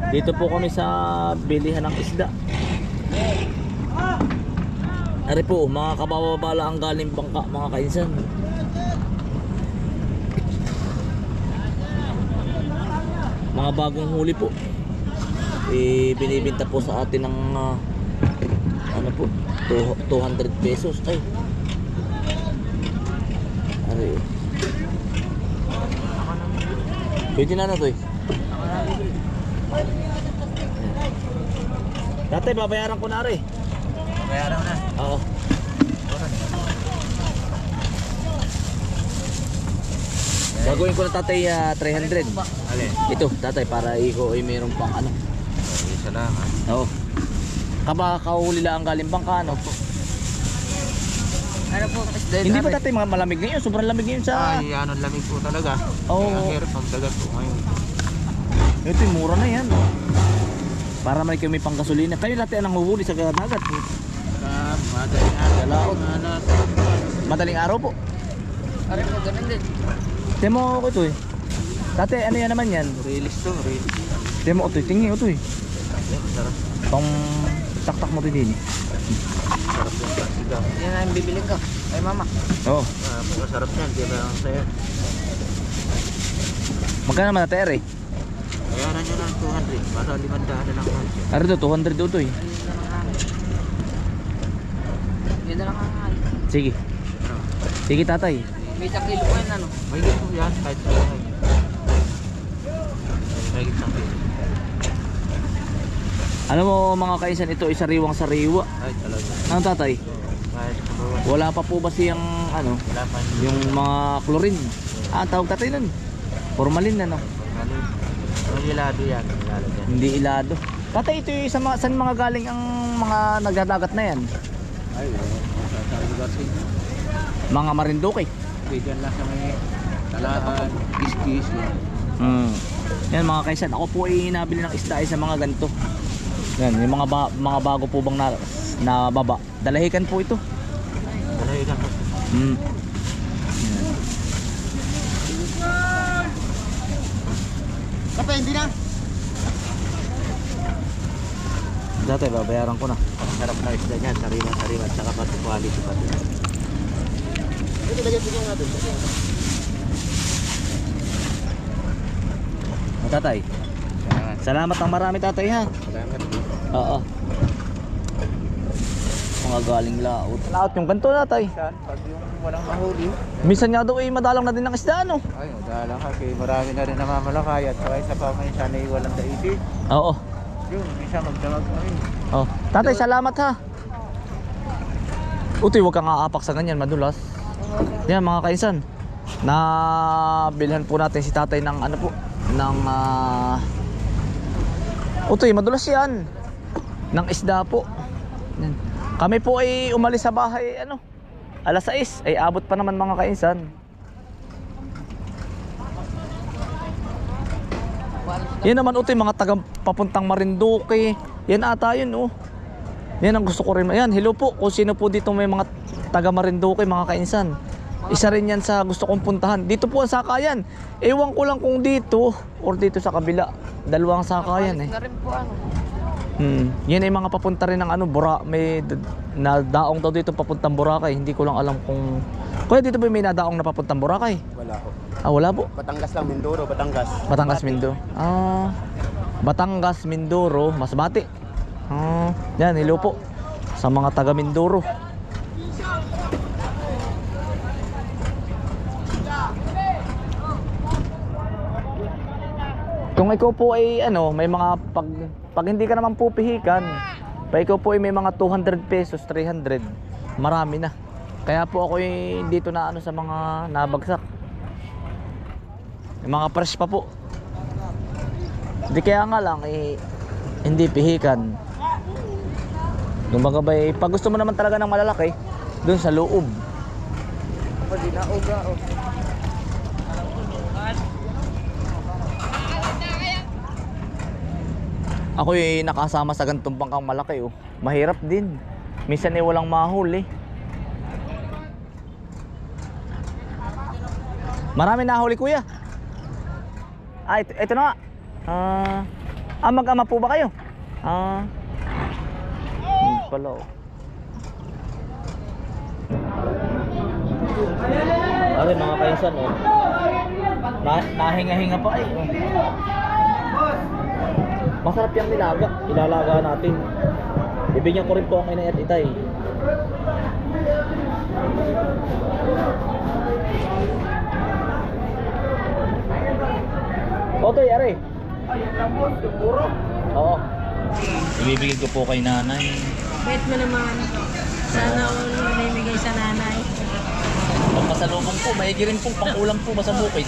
Dito po kami sa bilihan ng isda. Ari po, mga kabababala ang galing bangka, mga kainsan. Mga bagong huli po. Binibenta po sa atin ng ano po, 200 pesos. Ay. Ari. Pwede na to eh. Tatay, babayaran ko na rin. Bayaran na. Oo. Gagawin ko na tatay 300. Alin? Ito tatay para iko ay mayroon pang ano. Isa lang ha. Oo. Kahuli lang ang galing bangka ano. Ano po? Hindi ba tatay mga malamig ngayon? Sobrang lamig ngayon sa... Ay, ano lamig po talaga. Oo. Ang hirap magdagat po ngayon. Ito yung mura na yan. Para may kami pang gasolina. Kayo lahat ang huhuli sa dagat. Madaling araw. Madaling araw po. Aray po, ganun din. Temo ko ito eh. Tatay, ano yan naman yan? Release to, release. Temo ko ito eh. Tingin ko ito eh. Yan, masarap. Pang taktak mo ito din eh. Masarap yung plastika. Yan ang bibiling ko. Ay mama. Oo. Masarap yan, di ba ang sayo? Magkano naman natay eh? Bayaran nyo ng 200. Para 500 na lang ang siya. Ano ito? 200 ito eh. Yun na lang ang Sige. Sige tatay. may kilo po yan ano? May kilo po yan, kahit sa bahay. May kilo po. Alam mo mga kaisan, ito ay sariwang-sariwa. Ay talaga. Ano tatay? Kahit sa bawah. Wala pa po ba siyang ano, Wala pa. yung mga chlorine? Ah, tawag tatay nun. Formalin ano? Ang ilado yan. Ilalagyan. Hindi ilado. Tatay, ito yung saan mga galing ang mga nagdadagat na yan? Ay, sa lugar sa inyo. Mga Marinduque. Bigyan lang sa may talaan, kiskis yan. Yan mga kaisan, ako po ay nabili ng isda ay sa mga ganito. Yan, yung mga bago po bang na baba. Dalahikan po ito. Dalahigan po. Yan. Kape, hindi na. Dati babayaran ko na. Sarap na isda niyan, sariwa-sariwa at saka pati quality pati. Ito lagyan siguro natin. Tatay, salamat ng marami tatay ha. Salamat. Oo. Mga galing laot. Laot yung ganito tatay. Saan? Pag yung walang mahuli. Minsan nga daw ay madalang na din ng isda ano. Ay, dala kasi marami na rin namamalakay at saka isa pa may sana walang daisig. Oo. Yun, isa magdamag na rin. Oh. Tatay, salamat ha. Utoy, huwag kang aapak sa ganyan, madulas. Yan mga kaisan. Nabilhan po natin si tatay ng ano po, ng Utoy, madulas yan. Ng isda po. Yan. Kami po ay umalis sa bahay ano, alas 6, ay abot pa naman mga kaisan. Yan naman Utoy, mga taga papuntang Marinduque. Yan ata yun oh. Yan ang gusto ko rin. Yan, hello po. Kung sino po dito may mga taga Marinduque, mga kainsan. Isa rin yan sa gusto kong puntahan. Dito po ang sakayan. Ewan ko lang kung dito or dito sa kabila. Dalawang sakayan eh. Yan ay mga papunta rin ng ano, may nadaong daw dito papuntang Boracay. Hindi ko lang alam kung... Kuya, dito ba may nadaong na papuntang Boracay? Wala ko. Ah, wala po. Batangas lang, Mindoro, Batangas. Batangas, Mindoro. Ah, Batangas, Mindoro, Masbate. Ah, yan, hello po sa mga taga Mindoro. Kung ikaw po ay ano, may mga pag hindi ka naman po pihikan, pag ikaw po ay may mga 200 pesos, 300, marami na. Kaya po ako ay dito na ano sa mga nabagsak. Yung mga fresh pa po. Hindi kaya nga lang eh, hindi pihikan. Kumbaga ba eh, pag gusto mo naman talaga ng malalaki, doon sa loob. Pwede na uga o. Ako eh nakasama sa ganitong bangkang malaki oh. Mahirap din. Minsan eh walang mahuli. Marami nahuli kuya. Ah, ito na nga. Ah, mag-ama po ba kayo? Ah. Hindi pala oh. Ay, mga kainsan oh. Nahinga-hinga pa ay oh. Masarap yung nilaga. Ilalaga natin. Bibigyan ko rin po ang inay at itay. Okay, are. Ay, yung lamon, yung puro. Oo. Ibibigay ko po kay nanay. Wait mo naman. Sana all mamimigay sa nanay. Pagpasalubong po, maigi rin po, pang-ulam po ba sa bukid?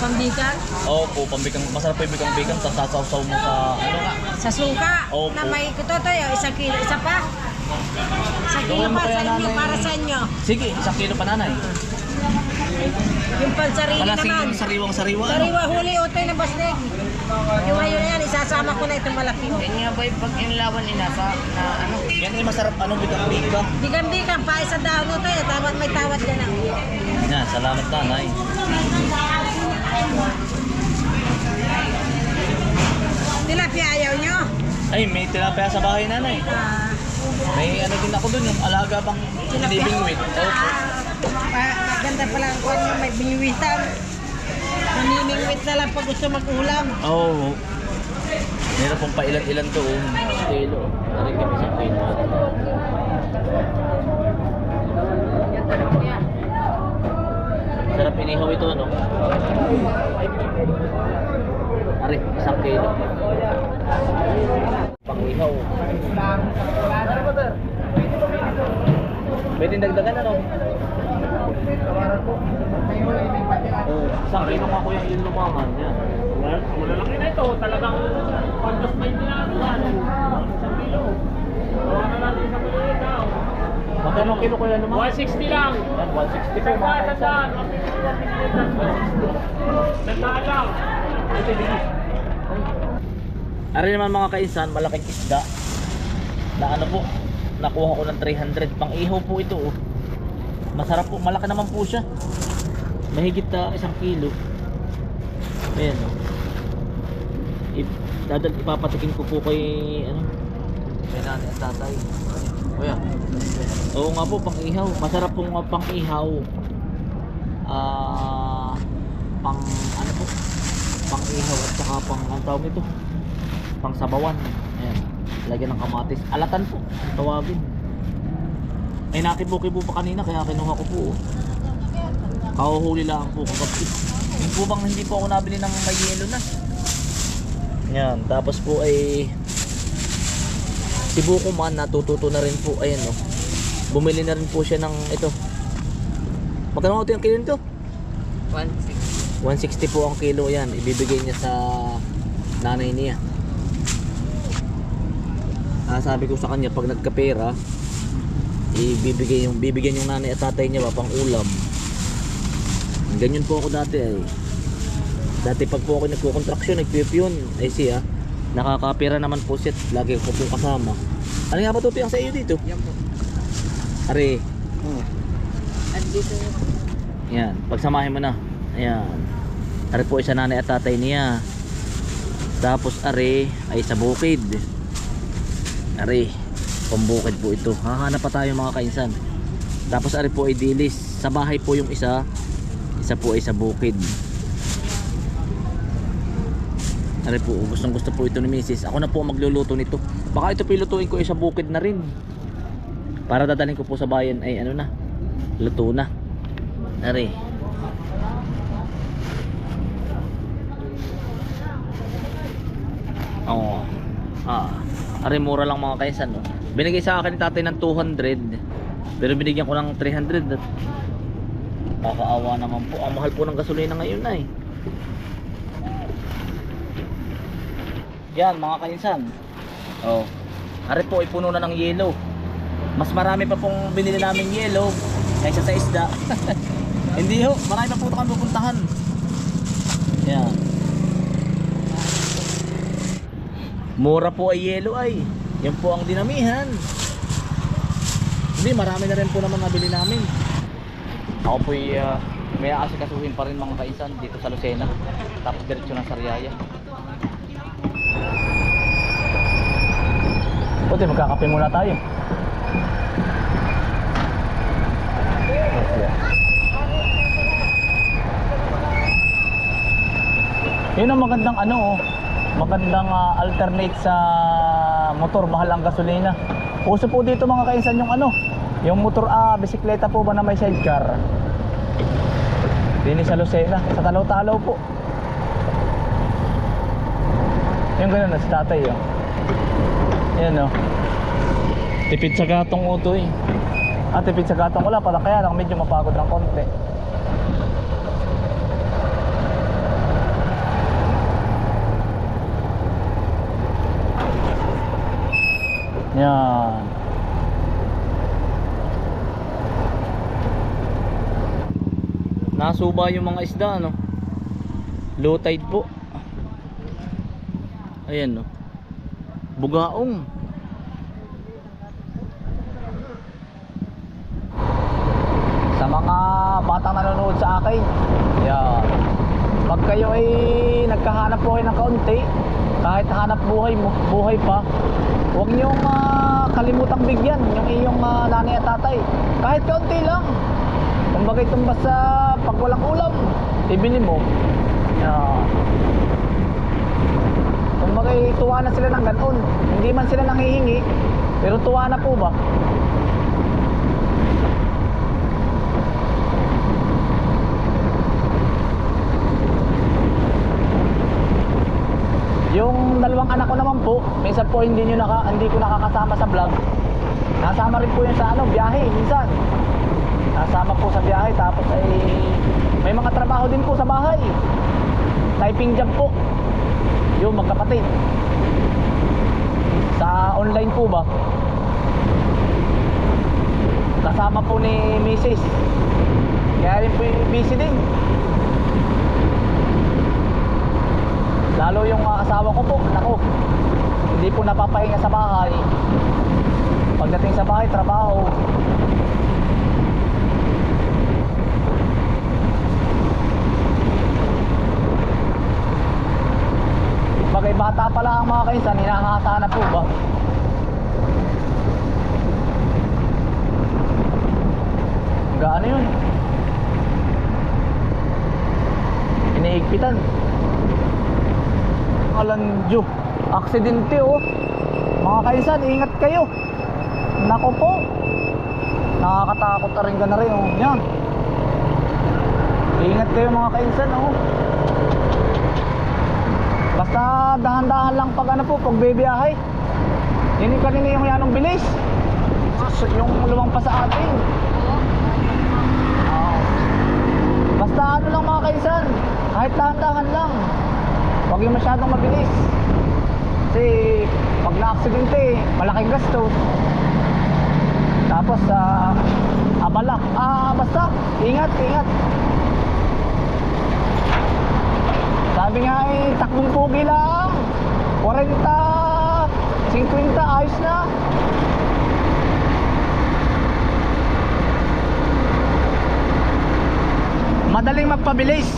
Pambikan. Oo po, pambikang, masarap po yung bikang-bikang, tapos sasaw-saw mo sa, ano nga? Sa suka. Opo. Na may kutotoy. Isang kilo. Isa pa. Isang kilo Gawin mo pa kaya, sa inyo. nanay. Para sa inyo. Sige, 1 kilo pa nanay. Yung pansarili Wala naman. yung sariwang-sariwa. ano? Sariwa huli otoy na basnig. Yung ngayon yan, isasama ko na itong malaki. Yan nga ba yung pag inlawan inasa na ano? Yan ay masarap, ano, bikang-bikang. Bigan-bigan pa isa daw otoy. Tawad may tawad ka na. Yan, salamat nanay. Tilapia ayaw nyo. Ay, may tilapia sa bahay nanay. Ah, May ano din ako dun, yung alaga pang living with. Opo. Maganda pala ang kwan nyo. May biniwitan. Maniningwit na lang pag gusto mag-ulam. Oo. Meron pong pailan-ilan to. Kilo. Tarik kami sa kilo. Sarap inihaw ito, ano? Ari, 1 kilo. Pang-ihaw. Pwede dagdagan, ano? Oh, 1 kilo nga ko yung lumangan. Yan. Malalaki na ito, talagang pantos may tinatuan. 1 kilo. Tawa na natin sa kilo ito. Magkano kilo ko yan lumangan? 160 lang. Yan, 160 po Isang mga bata kainsan. dyan. Tandaan lang. Ari naman mga kainsan, malaking isda na ano po, nakuha ko ng 300. Pang ihaw po ito oh. Masarap po, malaki naman po siya. Mahigit na 1 kilo. Ayan oh. Ipapatikin ko po kay ano, kay nanay at tatay. O yan. Oo nga po, pang ihaw. Masarap pong pang ihaw. Pang ano po, pang ihaw at saka pang ang tawag nito, pang sabawan. Ayan, lagyan ng kamatis, alatan po ang tawagin. May nakibo-kibo pa kanina kaya kinuha ko po oh. Kahuhuli lang po kagabi. Yung po bang hindi po ako nabili ng may yelo na. Yan, tapos po ay si Buko man natututo na rin po. Ayan oh, bumili na rin po siya ng ito. Magkano ito yung kilo nito? 160. 160 po ang kilo yan. Ibibigay niya sa nanay niya. Sabi ko sa kanya pag nagkapera, bibigyan yung nanay at tatay niya pang ulam. Ganyan po ako dati ay. Dati pag po ako nagko-contraction, nagpipyon, ay siya, nakakapera naman po siya. Lagi ko po kasama. Ano nga ba ito piyang sa iyo dito? Yan po. Are. At dito Yan, pagsamahin mo na. Ayan. Are po isa nanay at tatay niya. Tapos are ay sa bukid. Are, pambukid po ito. Hahanap pa tayo mga kainsan. Tapos are po ay dilis. Sa bahay po yung isa. Isa po ay sa bukid. Are po, gustong gusto po ito ni Mrs. Ako na po magluluto nito. Baka ito pilutuin ko ay sa bukid na rin. Para dadalhin ko po sa bayan ay ano na, luto na. Are. Oo. Are mura lang mga kaisan no. Binigay sa akin ni tatay ng 200. Pero binigyan ko ng 300 at kakaawa naman po. Ang mahal po ng gasolina ngayon na eh. Yan mga kainsan. Oh. Are po ay puno na ng yelo. Mas marami pa pong binili namin yelo kaysa sa isda. Hindi ho, marami pa po kami pupuntahan. Yan. Mura po ay yelo ay. Yan po ang dinamihan. Hindi, marami na rin po naman nabili namin. Ako po ay may aasikasuhin pa rin mga kaisan dito sa Lucena. Tapos diretso na sa Riyaya. Ate, magkakape muna tayo. Yun ang magandang ano, magandang alternate sa motor, mahal ang gasolina. Uso po dito mga kainsan yung ano, yung motor bisikleta po ba na may sidecar. Dini sa Lucena, sa Talaw-Talaw po. Yung ganun na si tatay yun. Yan o. Tipid sa gatong uto eh. Tipid sa gatong wala pala, kaya lang medyo mapagod ng konti. Yan. Nasuba yung mga isda ano. Low tide po. Ayan no. Bugaong. Sa mga batang nanonood sa akin, yan. Pag kayo ay nagkahanap buhay ng kaunti, kahit hanap buhay pa, huwag niyong kalimutang bigyan yung iyong nanay at tatay. Kahit kaunti lang. Kumbaga itumbas sa pag walang ulam, ibili mo. Yan. Kumbaga tuwa na sila ng ganon. Hindi man sila nanghihingi, pero tuwa na po ba? Yung dalawang anak ko naman po, minsan po hindi ko nakakasama sa vlog. Nasama rin po yun sa biyahe minsan. Nasama po sa biyahe, tapos ay may mga trabaho din po sa bahay. Typing job po. Yung magkapatid. Sa online po ba? Kasama po ni Mrs. Kaya rin po busy din. Lalo yung asawa ko po, nako, hindi po napapahinga sa bahay. Pagdating sa bahay, trabaho. Bagay bata pala ang mga kainsan, hinahasa na po ba? Gaano yun? Iniigpitan. Alanjo, aksidente oh. Mga kainsan, ingat kayo. Nako po. Nakakatakot na rin ka na rin oh. Yan. Ingat kayo mga kainsan oh. Basta dahan-dahan lang pag pag bibiyahe. Yun yung kanina yung yanong bilis. Yung lumampas sa atin. Basta lang mga kainsan, kahit dahan-dahan lang. Huwag yung masyadong mabilis. Kasi pag na-aksidente, malaking gastos. Tapos abala. Basta ingat. Sabi nga takbong pugi lang. 40, 50, ayos na. Madaling magpabilis,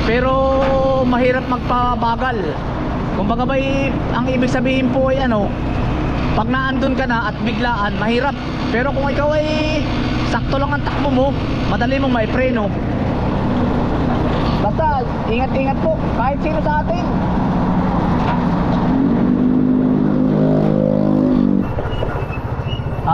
pero mahirap magpabagal. Kumbaga ang ibig sabihin po ay pag naandun ka na at biglaan, mahirap. Pero kung ikaw ay sakto lang ang takbo mo, madali mong maipreno. Basta ingat-ingat po kahit sino sa atin.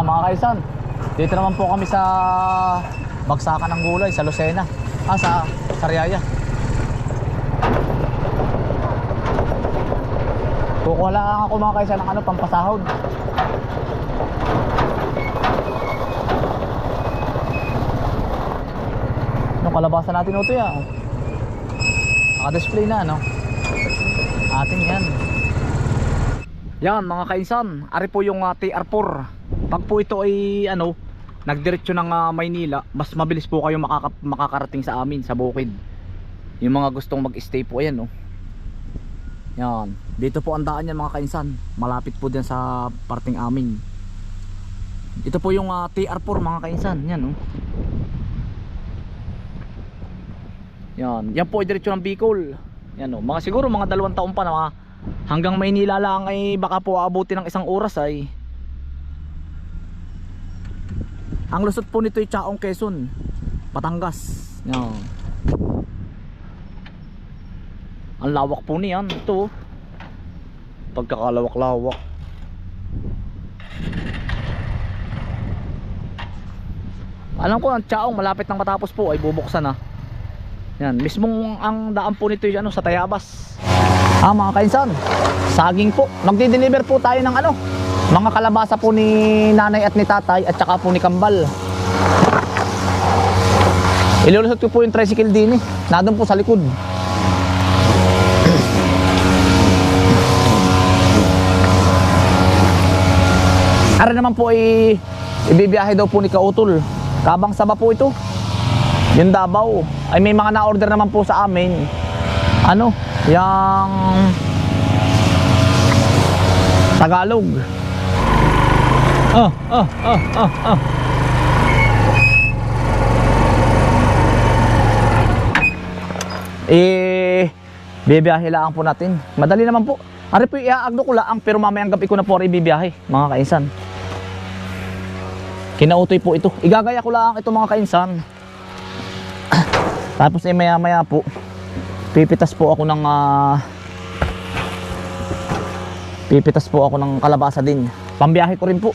Mga kaisan, dito naman po kami sa Bagsakan ng Gulay sa Lucena. Sa Sariaya. Kukuha lang ako mga kaisan ng pampasahod. Yung kalabasan natin ito yan. Naka-display na atin yan. Yan mga kainsan, ari po yung TR4. Pag po ito ay nagdiretso ng Maynila, mas mabilis po kayo makakarating sa amin sa bukid. Yung mga gustong mag-stay po ayan yan, dito po ang daan yan mga kainsan. Malapit po din sa parting amin. Ito po yung TR4 mga kainsan. Yan yan po ay diretso ng Bicol. Yan siguro mga 2 taon pa na hanggang Maynila lang ay baka po aabuti ng 1 oras ay. Ang lusot po nito ay Chaong, Quezon, Batangas. Yan. Ang lawak po niyan ito. Pagkakalawak-lawak. Alam ko ang Chaong malapit nang matapos po ay bubuksan na. Yan, mismong ang daan po nito ay sa Tayabas. Mga kainsan, saging po. Magdi-deliver po tayo ng mga kalabasa po ni nanay at ni tatay at saka po ni Kambal. Ilulusot ko po yung tricycle din eh. Nandun po sa likod. Ara naman po ay ibibiyahe daw po ni Kautol. Kabang Saba po ito. Yung Davao. Ay may mga na-order naman po sa amin. Yang Tagalog. Bibiyahe lang po natin. Madali naman po. Ari po iaagdo ko lang pero mamayang gabi ko na po rin bibiyahe, mga kainsan. Kinautoy po ito. Igagaya ko lang ito, mga kainsan. Tapos maya maya po pipitas po ako ng kalabasa din. Pambiyahe ko rin po.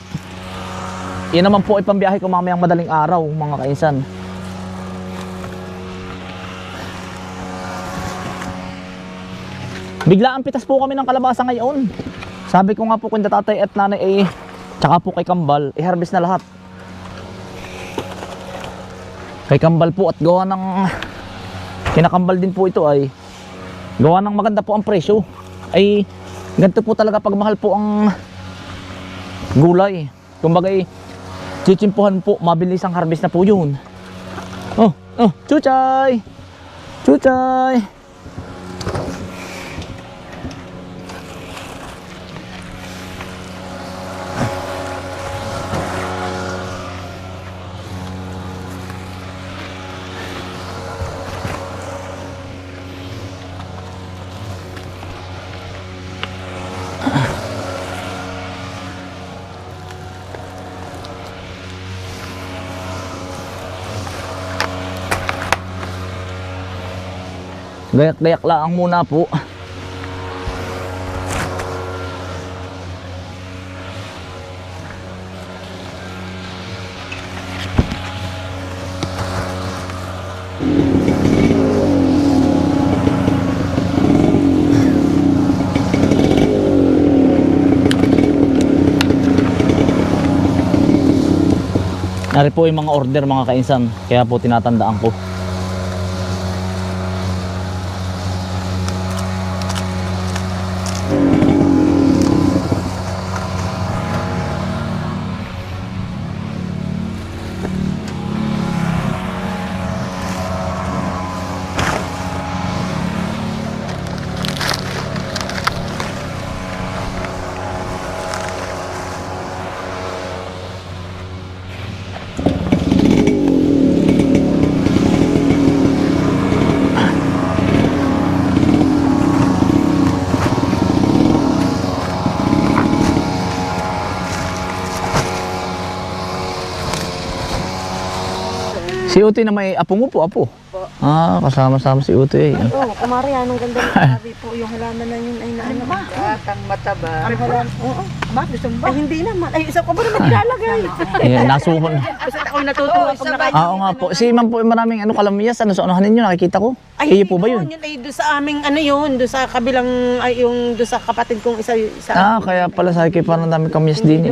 Yan naman po ay pambiyahe ko mamayang madaling araw, mga kainsan. Bigla ang pitas po kami ng kalabasa ngayon. Sabi ko nga po kung tatay at nanay tsaka po kay Kambal, i-harvest na lahat. Kay Kambal po at gawa ng kinakambal din po ito ay gawa ng maganda po ang presyo. Ay ganito po talaga pag mahal po ang gulay. Kumbaga chitsimpuhan po, mabilis ang harvest na po yun. Chuchay! Chuchay! Gayak-gayak lang muna po. Nari po yung mga order, mga kainsan, kaya po tinatandaan ko. Si Utoy na may apo mo po, apo. Kasama-sama si Utoy. Oo, kumari, anong ganda ng sabi po, yung halaman na yun ay naano ba? Atang mataba. Oo, ba? Gusto mo ba? Ay, hindi naman. Ay, isa ko ba naman nilalagay? Nasuhon. Basta ako natutuwa pag nakita. Oo nga po. Si Ma'am po maraming kalamiyas. Sa unahan ninyo, nakikita ko. Ay, Iyo po ba yun? Yun ay doon sa aming doon sa kabilang, ay yung doon sa kapatid kong isa. Kaya pala sa akin parang dami kamiyas din.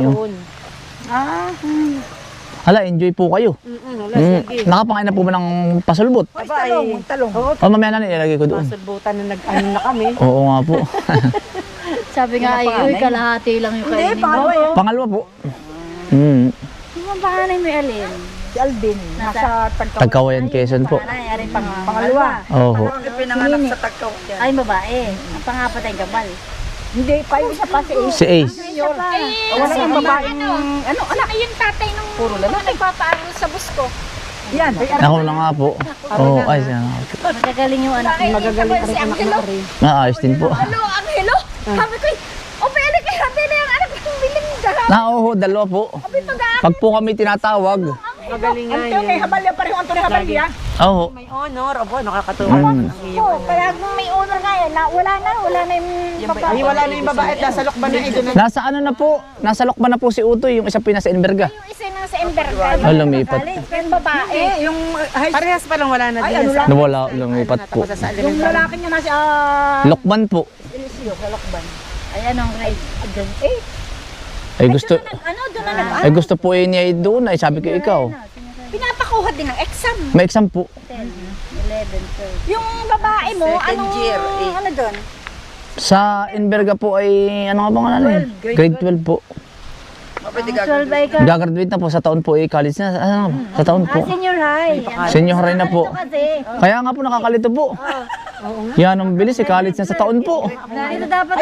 Hala, enjoy po kayo. Wala, sige. Nakapangain na po ba ng pasulbot? Aba, talong. Oo, Mamaya na nilagay ko doon. masulbutan na nag-ano na kami. Oo nga po. Sabi nga ay, uy, kalahati lang yung kainin mo. Pangalawa po. Yung ang panganay mo, Alin? Si Alvin, nasa Tagkawayan, Quezon po. Panganay, aray pangalawa. Oo. Pinanganak sa Tagkaw. Ay, babae. Ang pangapatay, Gabal. Hindi pa, yung isa pa si Ace. Si Ace. Wala yung babaeng, Anak yung tatay nung puro lalaki. nagpapaaral sa bus ko. Yan. Ako na nga po. Oo, ay siya. Magagaling yung anak niya. Magagaling rin anak mo rin. Naayos din po. Hello, ang hello. Sabi ko, o pwede kayo, hindi yung anak kong biling dalawa. Oo, dalawa po. Pag po kami tinatawag. Magalingan Anto, kay Habalya pa rin, Anto na Habalya. Oo. May honor. Abo, nakakatuwa. Mm. Oo, kaya kung may honor nga yan, wala na yung babae. Ay, wala na yung babae. Nasa lokban na ito. Nasa ano na po? Nasa Lokban na po si Utoy, yung isa pinasa Enberga. Yung isa na sa Emberga. Ah, lumipat. Yung babae. Yung parehas pa lang wala na din. Nawala, lumipat po. Yung lalaki niya nasa Lokban po. Ay, anong grade? Ay gusto, ano, doon na nag ay gusto po niya doon. Ay sabi ko ikaw. pinapakuha din ng exam. May exam po. 10, 11, 12. Yung babae mo, Second anong, year, ano doon? Sa Enberga po ay ano nga bang ano eh? Grade 12 po. Pwede 12 ba ikaw? Gagraduate na po sa taon po eh, college na. Ano, sa taon po. Senior high. Senior high na po. Kasi, Kaya nga po nakakalito po. Yan ang bilis eh, college na sa taon po. dito dapat